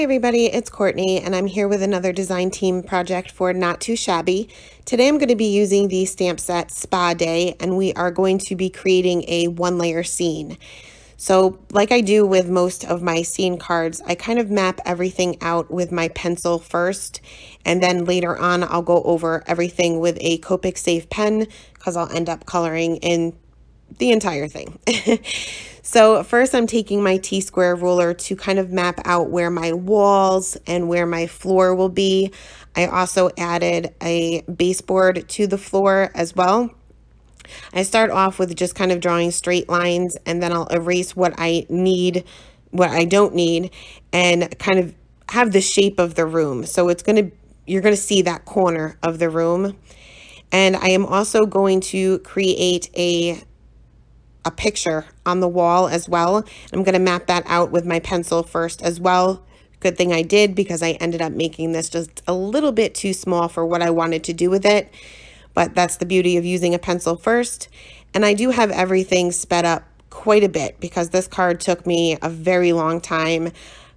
Hi everybody, it's Courtney and I'm here with another design team project for Not Too Shabby. Today I'm going to be using the stamp set Spa Day and we are going to be creating a one-layer scene. So like I do with most of my scene cards, I kind of map everything out with my pencil first, and then later on I'll go over everything with a Copic safe pen because I'll end up coloring in the entire thing. So first I'm taking my T-square ruler to kind of map out where my walls and where my floor will be. I also added a baseboard to the floor as well. I start off with just kind of drawing straight lines, and then I'll erase what I need, what I don't need, and kind of have the shape of the room. So you're going to see that corner of the room. And I am also going to create a picture on the wall as well. I'm going to map that out with my pencil first as well. Good thing I did, because I ended up making this just a little bit too small for what I wanted to do with it. But that's the beauty of using a pencil first. And I do have everything sped up quite a bit because this card took me a very long time,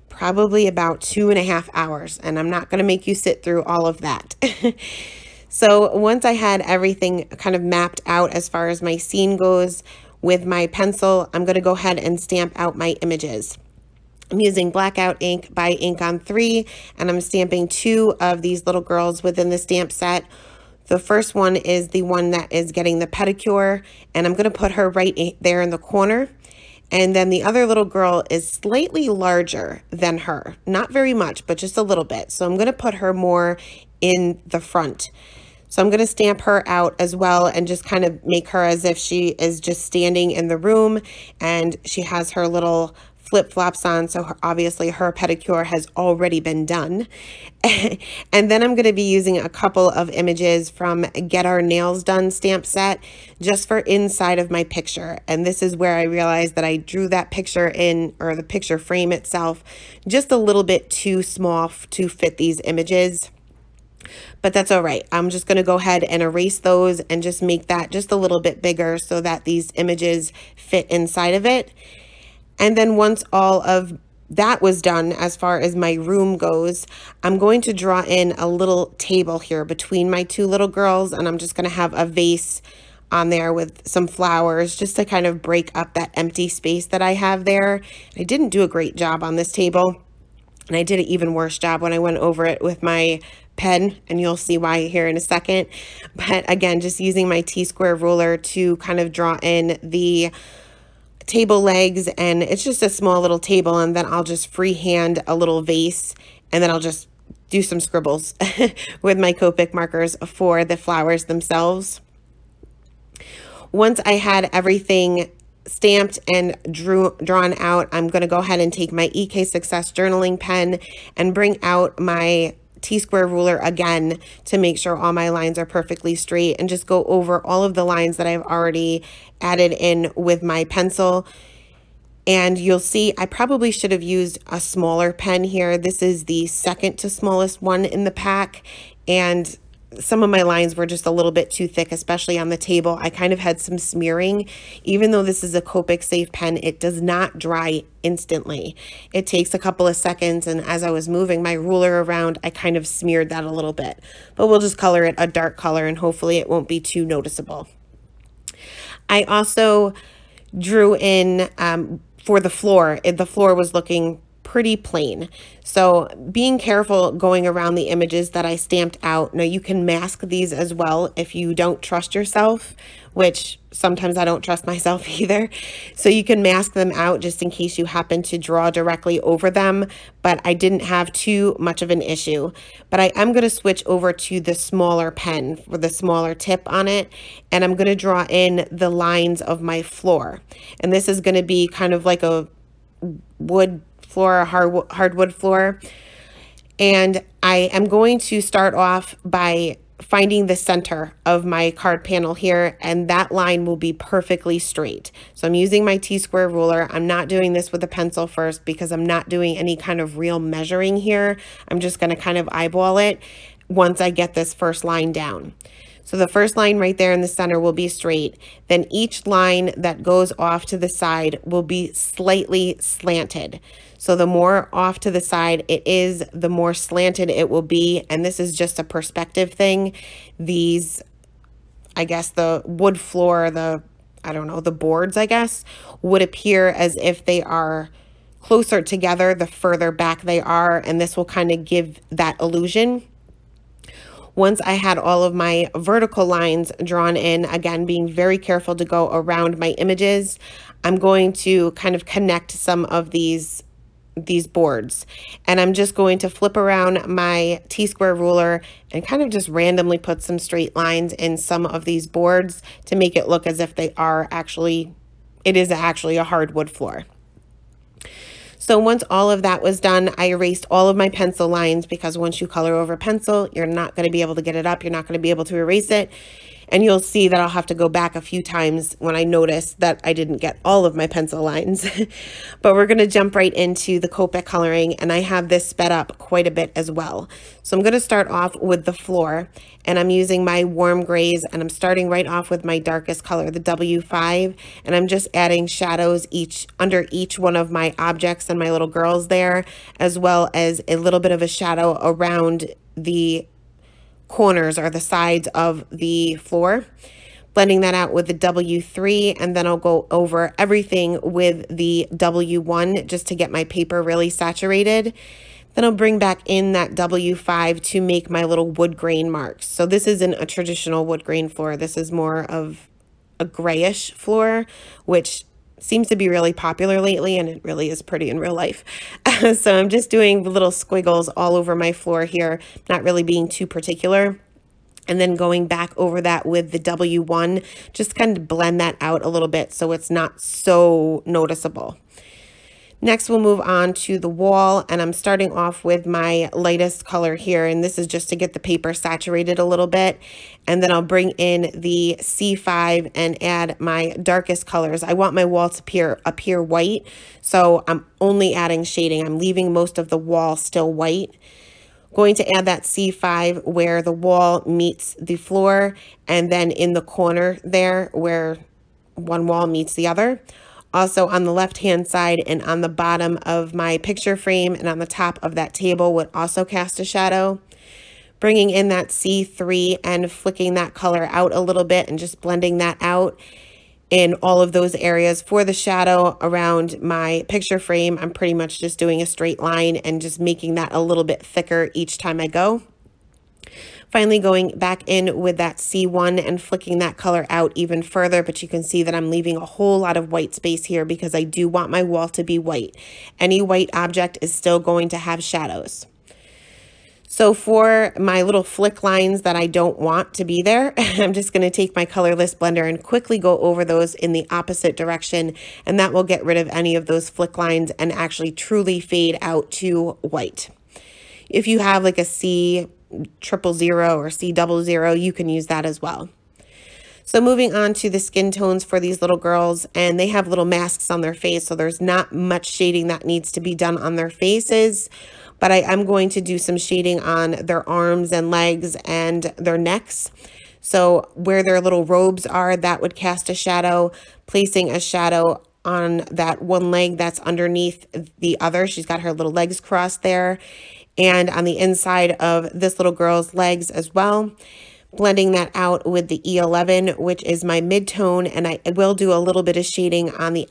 probably about 2.5 hours. And I'm not going to make you sit through all of that. So once I had everything kind of mapped out as far as my scene goes, with my pencil, I'm going to go ahead and stamp out my images. I'm using blackout ink by Ink on 3, and I'm stamping 2 of these little girls within the stamp set. The first one is the one that is getting the pedicure, and I'm going to put her right there in the corner. And then the other little girl is slightly larger than her. Not very much, but just a little bit. So I'm going to put her more in the front. So I'm going to stamp her out as well and just kind of make her as if she is just standing in the room, and she has her little flip-flops on, so obviously her pedicure has already been done. And then I'm going to be using a couple of images from Get Our Nails Done stamp set just for inside of my picture. And this is where I realized that I drew that picture in, or the picture frame itself, just a little bit too small to fit these images. But that's all right. I'm just going to go ahead and erase those and just make that just a little bit bigger so that these images fit inside of it. And then once all of that was done, as far as my room goes, I'm going to draw in a little table here between my 2 little girls, and I'm just going to have a vase on there with some flowers just to kind of break up that empty space that I have there. I didn't do a great job on this table, and I did an even worse job when I went over it with my pen, and you'll see why here in a second. But again, just using my T-square ruler to kind of draw in the table legs, and it's just a small little table, and then I'll just freehand a little vase, and then I'll just do some scribbles with my Copic markers for the flowers themselves. Once I had everything stamped and drawn out, I'm going to go ahead and take my EK Success journaling pen and bring out my T-square ruler again to make sure all my lines are perfectly straight, and just go over all of the lines that I've already added in with my pencil. And you'll see I probably should have used a smaller pen here. This is the second to smallest one in the pack, and some of my lines were just a little bit too thick, especially on the table. I kind of had some smearing. Even though this is a Copic safe pen, it does not dry instantly. It takes a couple of seconds, and as I was moving my ruler around, I kind of smeared that a little bit. But we'll just color it a dark color, and hopefully it won't be too noticeable. I also drew in for the floor. The floor was looking pretty plain. So being careful going around the images that I stamped out. Now you can mask these as well if you don't trust yourself, which sometimes I don't trust myself either. So you can mask them out just in case you happen to draw directly over them, but I didn't have too much of an issue. But I am going to switch over to the smaller pen with the smaller tip on it, and I'm going to draw in the lines of my floor. And this is going to be kind of like a wood floor, a hardwood floor. And I am going to start off by finding the center of my card panel here, and that line will be perfectly straight. So I'm using my T-square ruler. I'm not doing this with a pencil first because I'm not doing any kind of real measuring here. I'm just going to kind of eyeball it once I get this first line down. So the first line right there in the center will be straight. Then each line that goes off to the side will be slightly slanted. So the more off to the side it is, the more slanted it will be. And this is just a perspective thing. These, I guess the wood floor, I don't know, the boards, I guess, would appear as if they are closer together the further back they are, and this will kind of give that illusion. Once I had all of my vertical lines drawn in, again, being very careful to go around my images, I'm going to kind of connect some of these boards, and I'm just going to flip around my T-square ruler and kind of just randomly put some straight lines in some of these boards to make it look as if it is actually a hardwood floor. So once all of that was done, I erased all of my pencil lines, because once you color over pencil, you're not going to be able to get it up. You're not going to be able to erase it. And you'll see that I'll have to go back a few times when I notice that I didn't get all of my pencil lines. But we're going to jump right into the Copic coloring, and I have this sped up quite a bit as well. So I'm going to start off with the floor, and I'm using my warm grays, and I'm starting right off with my darkest color, the W5, and I'm just adding shadows under each one of my objects and my little girls there, as well as a little bit of a shadow around the corners or the sides of the floor, blending that out with the W3, and then I'll go over everything with the W1 just to get my paper really saturated. Then I'll bring back in that W5 to make my little wood grain marks. So this isn't a traditional wood grain floor. This is more of a grayish floor, which seems to be really popular lately, and it really is pretty in real life. So I'm just doing little squiggles all over my floor here, not really being too particular. And then going back over that with the W1, just kind of blend that out a little bit so it's not so noticeable. Next, we'll move on to the wall, and I'm starting off with my lightest color here, and this is just to get the paper saturated a little bit. And then I'll bring in the C5 and add my darkest colors. I want my wall to appear white, so I'm only adding shading. I'm leaving most of the wall still white. Going to add that C5 where the wall meets the floor, and then in the corner there where one wall meets the other. Also on the left-hand side and on the bottom of my picture frame and on the top of that table would also cast a shadow. Bringing in that C3 and flicking that color out a little bit and just blending that out in all of those areas. For the shadow around my picture frame, I'm pretty much just doing a straight line and just making that a little bit thicker each time I go. Finally going back in with that C1 and flicking that color out even further, but you can see that I'm leaving a whole lot of white space here because I do want my wall to be white. Any white object is still going to have shadows. So for my little flick lines that I don't want to be there, I'm just going to take my colorless blender and quickly go over those in the opposite direction, and that will get rid of any of those flick lines and actually truly fade out to white. If you have like a C000 or C00, you can use that as well. So moving on to the skin tones for these little girls, and they have little masks on their face, so there's not much shading that needs to be done on their faces, but I am going to do some shading on their arms and legs and their necks. So where their little robes are, that would cast a shadow, placing a shadow on that one leg that's underneath the other. She's got her little legs crossed there. And on the inside of this little girl's legs as well, blending that out with the E11, which is my mid-tone, and I will do a little bit of shading on the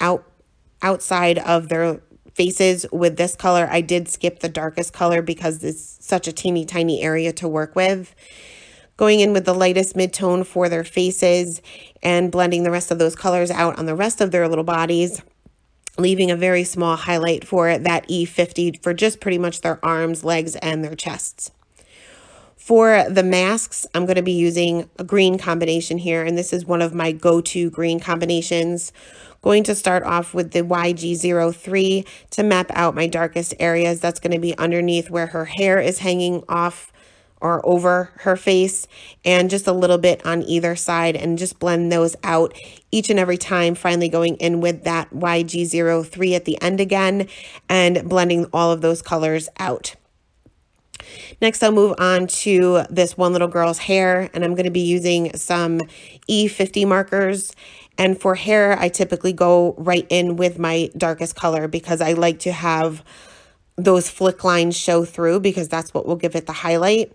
outside of their faces with this color. I did skip the darkest color because it's such a teeny tiny area to work with. Going in with the lightest mid-tone for their faces and blending the rest of those colors out on the rest of their little bodies, leaving a very small highlight for that E50 for just pretty much their arms, legs, and their chests. For the masks, I'm going to be using a green combination here, and this is one of my go-to green combinations. Going to start off with the YG03 to map out my darkest areas. That's going to be underneath where her hair is hanging off or over her face, and just a little bit on either side, and just blend those out each and every time, finally going in with that YG03 at the end again and blending all of those colors out. Next, I'll move on to this one little girl's hair, and I'm going to be using some E50 markers. And for hair, I typically go right in with my darkest color because I like to have those flick lines show through because that's what will give it the highlight.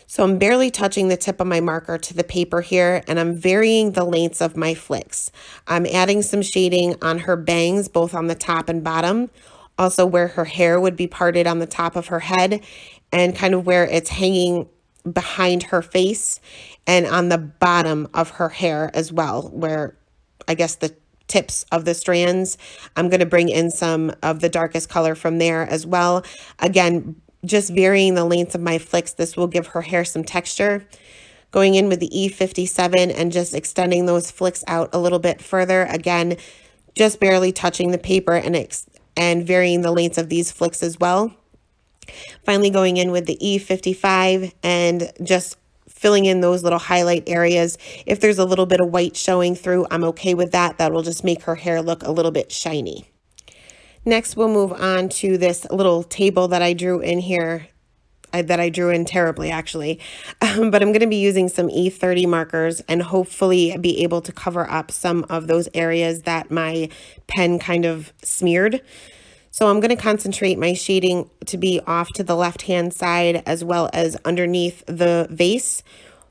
So I'm barely touching the tip of my marker to the paper here, and I'm varying the lengths of my flicks. I'm adding some shading on her bangs, both on the top and bottom, also where her hair would be parted on the top of her head, and kind of where it's hanging behind her face, and on the bottom of her hair as well, where I guess the tips of the strands. I'm going to bring in some of the darkest color from there as well. Again, just varying the lengths of my flicks. This will give her hair some texture. Going in with the E57 and just extending those flicks out a little bit further. Again, just barely touching the paper and varying the lengths of these flicks as well. Finally, going in with the E55 and just filling in those little highlight areas. If there's a little bit of white showing through, I'm okay with that. That will just make her hair look a little bit shiny. Next, we'll move on to this little table that I drew in here, that I drew in terribly actually, but I'm going to be using some E30 markers and hopefully be able to cover up some of those areas that my pen kind of smeared. So I'm going to concentrate my shading to be off to the left-hand side as well as underneath the vase.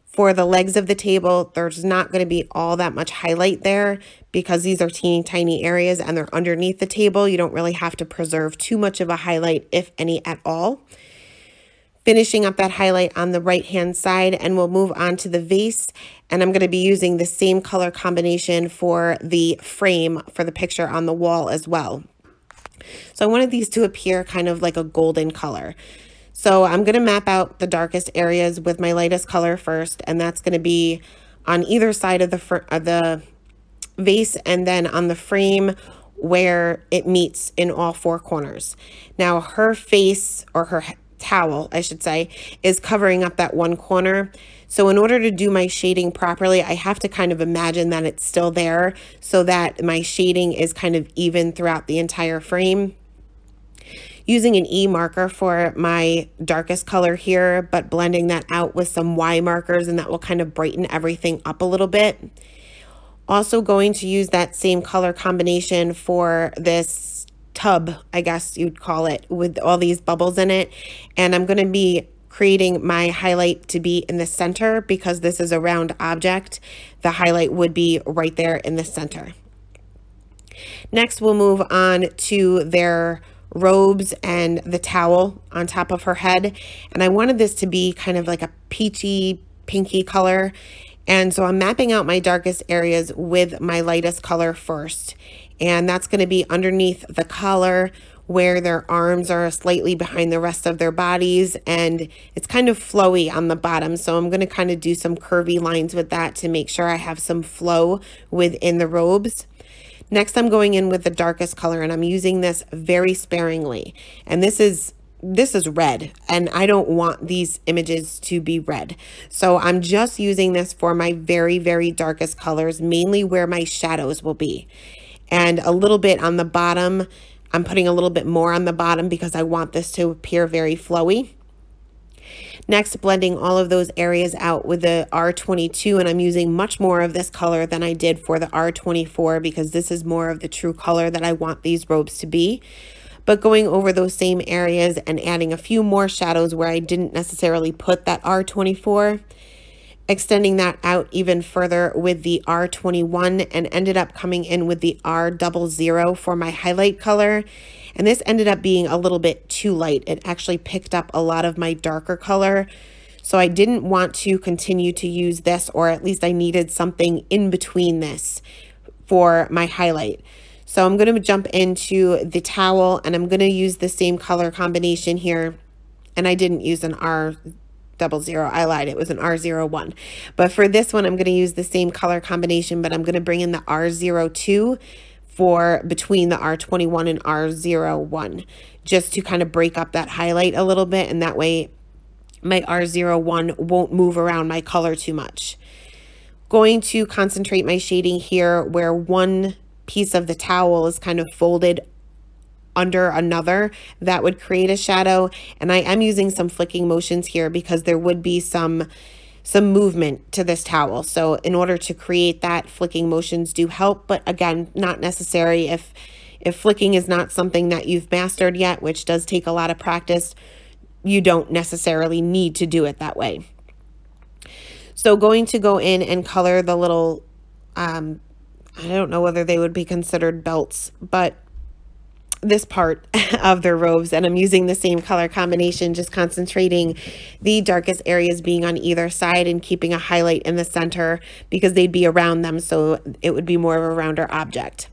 For the legs of the table, there's not going to be all that much highlight there because these are teeny tiny areas and they're underneath the table. You don't really have to preserve too much of a highlight, if any at all. Finishing up that highlight on the right-hand side, and we'll move on to the vase. And I'm going to be using the same color combination for the frame for the picture on the wall as well. So I wanted these to appear kind of like a golden color. So I'm going to map out the darkest areas with my lightest color first, and that's going to be on either side of the vase and then on the frame where it meets in all four corners. Now her face, or her towel, I should say, is covering up that one corner. So in order to do my shading properly, I have to kind of imagine that it's still there so that my shading is kind of even throughout the entire frame. Using an E marker for my darkest color here, but blending that out with some Y markers, and that will kind of brighten everything up a little bit. Also going to use that same color combination for this tub, I guess you'd call it, with all these bubbles in it. And I'm going to be creating my highlight to be in the center because this is a round object. The highlight would be right there in the center. Next, we'll move on to their robes and the towel on top of her head. And I wanted this to be kind of like a peachy, pinky color. And so I'm mapping out my darkest areas with my lightest color first. And that's going to be underneath the collar where their arms are slightly behind the rest of their bodies. And it's kind of flowy on the bottom. So I'm going to kind of do some curvy lines with that to make sure I have some flow within the robes. Next, I'm going in with the darkest color, and I'm using this very sparingly. And this is red, and I don't want these images to be red. So I'm just using this for my very, very darkest colors, mainly where my shadows will be. And a little bit on the bottom, I'm putting a little bit more on the bottom because I want this to appear very flowy. Next, blending all of those areas out with the R22, and I'm using much more of this color than I did for the R24 because this is more of the true color that I want these robes to be. But going over those same areas and adding a few more shadows where I didn't necessarily put that R24, extending that out even further with the R21, and ended up coming in with the R00 for my highlight color. And this ended up being a little bit too light. It actually picked up a lot of my darker color. So I didn't want to continue to use this, or at least I needed something in between this for my highlight. So I'm going to jump into the towel, and I'm going to use the same color combination here. And I didn't use an R00, I lied, it was an R01. But for this one, I'm going to use the same color combination, but I'm going to bring in the R02 for between the R21 and R01, just to kind of break up that highlight a little bit, and that way my R01 won't move around my color too much. Going to concentrate my shading here where one piece of the towel is kind of folded under another, that would create a shadow. And I am using some flicking motions here because there would be some movement to this towel. So in order to create that, flicking motions do help, but again, not necessary. If flicking is not something that you've mastered yet, which does take a lot of practice, you don't necessarily need to do it that way. So going to go in and color the little, I don't know whether they would be considered belts, but this part of their robes, and I'm using the same color combination, just concentrating the darkest areas being on either side and keeping a highlight in the center because they'd be around them, so it would be more of a rounder object.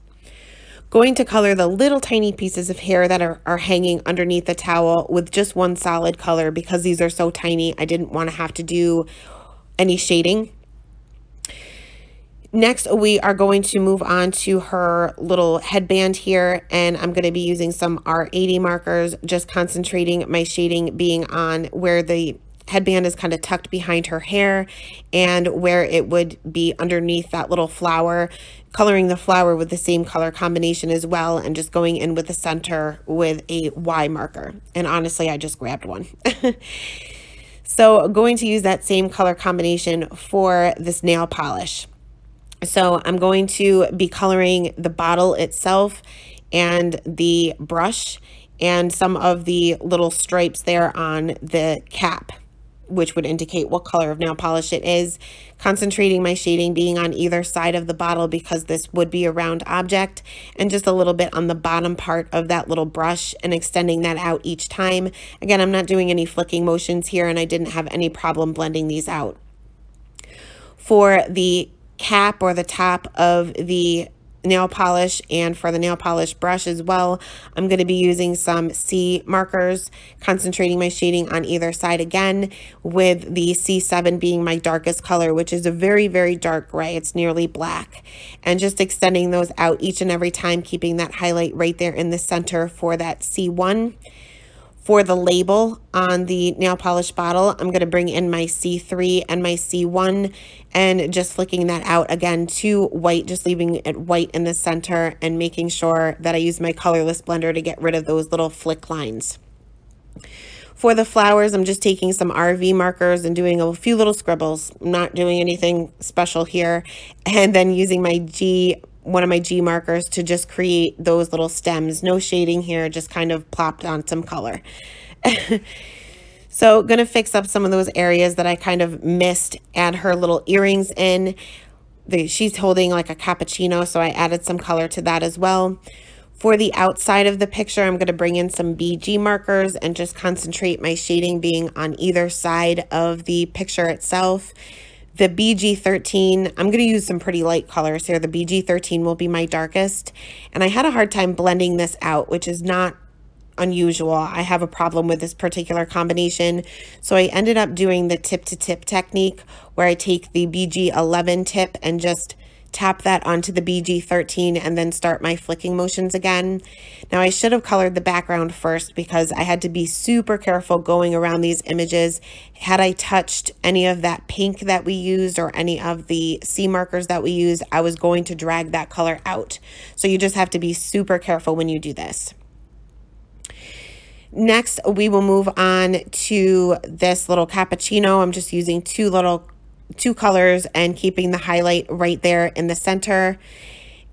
Going to color the little tiny pieces of hair that are hanging underneath the towel with just one solid color because these are so tiny. I didn't want to have to do any shading. Next, we are going to move on to her little headband here, and I'm going to be using some R80 markers, just concentrating my shading being on where the headband is kind of tucked behind her hair and where it would be underneath that little flower, coloring the flower with the same color combination as well, and just going in with the center with a Y marker. And honestly, I just grabbed one. So going to use that same color combination for this nail polish. So I'm going to be coloring the bottle itself and the brush and some of the little stripes there on the cap, which would indicate what color of nail polish it is. Concentrating my shading being on either side of the bottle because this would be a round object, and just a little bit on the bottom part of that little brush and extending that out each time. Again, I'm not doing any flicking motions here, and I didn't have any problem blending these out. For the cap or the top of the nail polish and for the nail polish brush as well, I'm going to be using some C markers, concentrating my shading on either side again, with the C7 being my darkest color, which is a very, very dark gray. It's nearly black, and just extending those out each and every time, keeping that highlight right there in the center for that C1. For the label on the nail polish bottle, I'm going to bring in my C3 and my C1 and just flicking that out again to white, just leaving it white in the center and making sure that I use my colorless blender to get rid of those little flick lines. For the flowers, I'm just taking some RV markers and doing a few little scribbles. I'm not doing anything special here. And then using my one of my G markers to just create those little stems. No shading here, just kind of plopped on some color. So gonna fix up some of those areas that I kind of missed. Add her little earrings in. She's holding like a cappuccino, so I added some color to that as well. For the outside of the picture, I'm gonna bring in some BG markers and just concentrate my shading being on either side of the picture itself. The BG13, I'm going to use some pretty light colors here. The BG13 will be my darkest. And I had a hard time blending this out, which is not unusual. I have a problem with this particular combination. So I ended up doing the tip to tip technique where I take the BG11 tip and just tap that onto the BG13 and then start my flicking motions again. Now I should have colored the background first because I had to be super careful going around these images. Had I touched any of that pink that we used or any of the C markers that we used, I was going to drag that color out. So you just have to be super careful when you do this. Next, we will move on to this little cappuccino. I'm just using two colors and keeping the highlight right there in the center.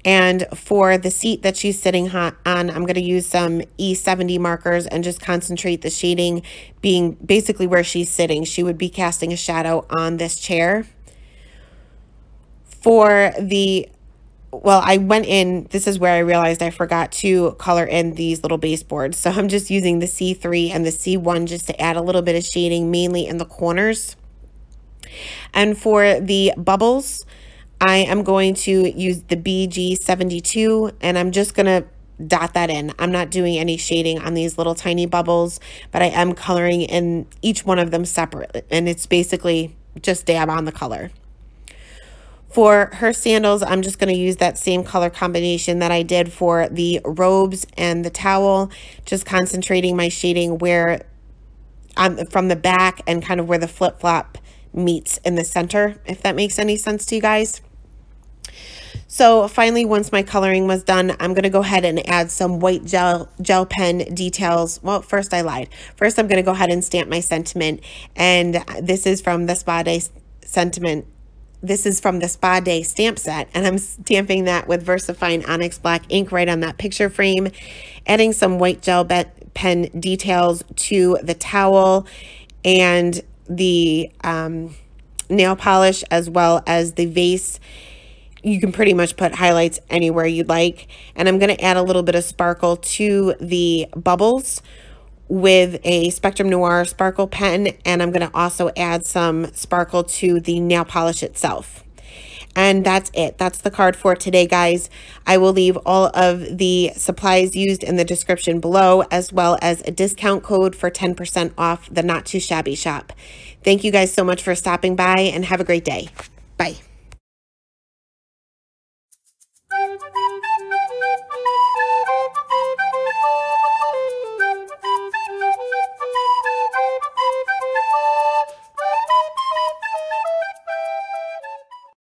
And for the seat that she's sitting on, I'm going to use some E70 markers and just concentrate the shading being basically where she's sitting. She would be casting a shadow on this chair. For the, well, I went in, this is where I realized I forgot to color in these little baseboards. So I'm just using the C3 and the C1 just to add a little bit of shading, mainly in the corners. And for the bubbles, I am going to use the BG72 and I'm just going to dot that in. I'm not doing any shading on these little tiny bubbles, but I am coloring in each one of them separate, and it's basically just dab on the color. For her sandals, I'm just going to use that same color combination that I did for the robes and the towel, just concentrating my shading where I'm from the back and kind of where the flip-flop meets in the center, if that makes any sense to you guys. So finally, once my coloring was done, I'm going to go ahead and add some white gel pen details. Well, first I lied. First, I'm going to go ahead and stamp my sentiment. And this is from the Spa Day sentiment. This is from the Spa Day stamp set, and I'm stamping that with VersaFine Onyx Black ink right on that picture frame, adding some white gel pen details to the towel and the nail polish, as well as the vase. You can pretty much put highlights anywhere you'd like. And I'm going to add a little bit of sparkle to the bubbles with a Spectrum Noir sparkle pen. And I'm going to also add some sparkle to the nail polish itself. And that's it. That's the card for today, guys. I will leave all of the supplies used in the description below, as well as a discount code for 10% off the Not Too Shabby shop. Thank you guys so much for stopping by, and have a great day.